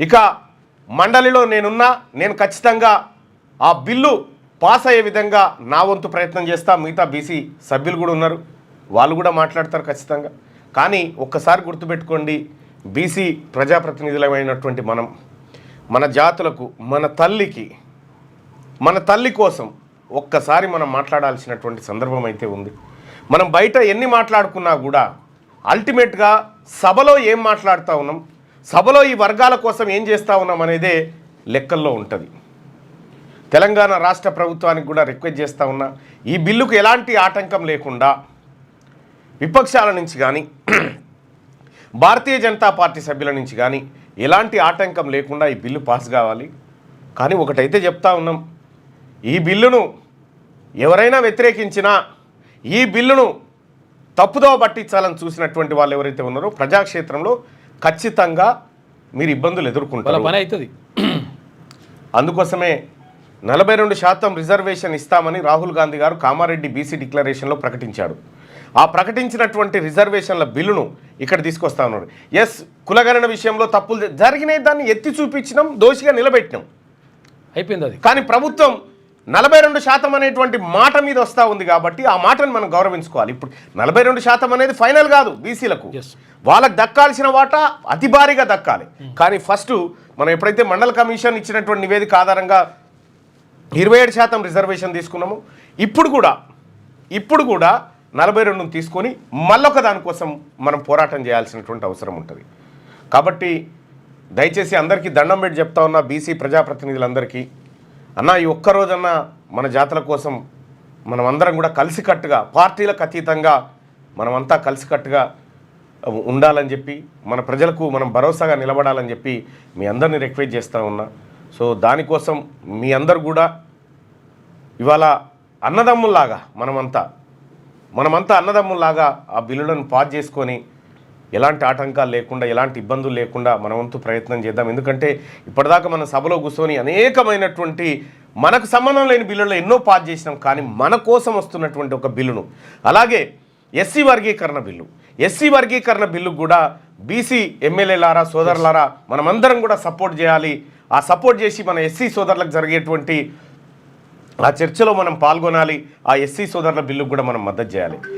ఇక మండలిలో నేను ఖచ్చితంగా ఆ బిల్లు పాస్ అయ్యే విధంగా నా వంతు ప్రయత్నం చేస్తా. మిగతా బీసీ సభ్యులు కూడా ఉన్నారు, వాళ్ళు కూడా మాట్లాడతారు ఖచ్చితంగా. కానీ ఒక్కసారి గుర్తుపెట్టుకోండి, బీసీ ప్రజాప్రతినిధులమైనటువంటి మన జాతులకు, మన తల్లి కోసం ఒక్కసారి మనం మాట్లాడాల్సినటువంటి సందర్భం అయితే ఉంది. మనం బయట ఎన్ని మాట్లాడుకున్నా కూడా అల్టిమేట్గా సభలో ఏం మాట్లాడుతూ ఉన్నాం, సభలో ఈ వర్గాల కోసం ఏం చేస్తూ ఉన్నాం అనేదే లెక్కల్లో ఉంటుంది. తెలంగాణ రాష్ట్ర ప్రభుత్వానికి కూడా రిక్వెస్ట్ చేస్తూ ఉన్నా, ఈ బిల్లుకు ఎలాంటి ఆటంకం లేకుండా విపక్షాల నుంచి కానీ భారతీయ జనతా పార్టీ సభ్యుల నుంచి కానీ ఎలాంటి ఆటంకం లేకుండా ఈ బిల్లు పాస్ కావాలి. కానీ ఒకటైతే చెప్తా ఉన్నాం, ఈ బిల్లును ఎవరైనా వ్యతిరేకించినా, ఈ బిల్లును తప్పుదోవ పట్టించాలని చూసినటువంటి వాళ్ళు ఎవరైతే ఉన్నారో ప్రజాక్షేత్రంలో ఖచ్చితంగా మీరు ఇబ్బందులు ఎదుర్కొంటారు, పని అవుతుంది. అందుకోసమే 42% రిజర్వేషన్ ఇస్తామని రాహుల్ గాంధీ గారు కామారెడ్డి బీసీ డిక్లరేషన్లో ప్రకటించాడు. ఆ ప్రకటించినటువంటి రిజర్వేషన్ల బిల్లును ఇక్కడ తీసుకొస్తా ఉన్నారు. ఎస్, కులగణన విషయంలో తప్పులు జరిగినాయి, దాన్ని ఎత్తి చూపించినాం, దోషిగా నిలబెట్టినాం, అయిపోయింది అది. కానీ ప్రభుత్వం 42% అనేటువంటి మాట మీద వస్తూ ఉంది కాబట్టి ఆ మాటను మనం గౌరవించుకోవాలి. ఇప్పుడు 42% అనేది ఫైనల్ కాదు, బీసీలకు వాళ్ళకు దక్కాల్సిన వాటా అతి భారీగా దక్కాలి. కానీ ఫస్ట్ మనం ఎప్పుడైతే మండల కమిషన్ ఇచ్చినటువంటి నివేదిక ఆధారంగా 27% రిజర్వేషన్ తీసుకున్నాము, ఇప్పుడు కూడా 42 తీసుకొని మళ్ళొక దానికోసం మనం పోరాటం చేయాల్సినటువంటి అవసరం ఉంటుంది. కాబట్టి దయచేసి అందరికీ దండం పెట్టి చెప్తా ఉన్నా, బీసీ ప్రజాప్రతినిధులందరికీ, అన్న ఈ ఒక్కరోజన్నా మన జాతుల కోసం మనమందరం కూడా కలిసికట్టుగా, పార్టీలకు అతీతంగా మనమంతా కలిసికట్టుగా ఉండాలని చెప్పి, మన ప్రజలకు మనం భరోసాగా నిలబడాలని చెప్పి మీ అందరినీ రిక్వెస్ట్ చేస్తూ ఉన్నా. సో దానికోసం మీ అందరు కూడా ఇవాళ అన్నదమ్ముల్లాగా మనమంతా అన్నదమ్ముల్లాగా ఆ బిల్లులను పాస్ చేసుకొని ఎలాంటి ఆటంకాలు లేకుండా, ఎలాంటి ఇబ్బందులు లేకుండా మన వంతు ప్రయత్నం చేద్దాం. ఎందుకంటే ఇప్పటిదాకా మన సభలో కూర్చొని అనేకమైనటువంటి మనకు సంబంధం లేని బిల్లుల్లో ఎన్నో పాస్ చేసినాం, కానీ మన కోసం వస్తున్నటువంటి ఒక బిల్లును, అలాగే ఎస్సీ వర్గీకరణ బిల్లు కూడా బీసీ ఎమ్మెల్యేలారా, సోదరులారా, మనమందరం కూడా సపోర్ట్ చేయాలి. ఆ సపోర్ట్ చేసి మన ఎస్సీ సోదరులకు జరిగేటువంటి ఆ చర్చలో మనం పాల్గొనాలి. ఆ ఎస్సీ సోదరుల బిల్లుకు కూడా మనం మద్దతు చేయాలి.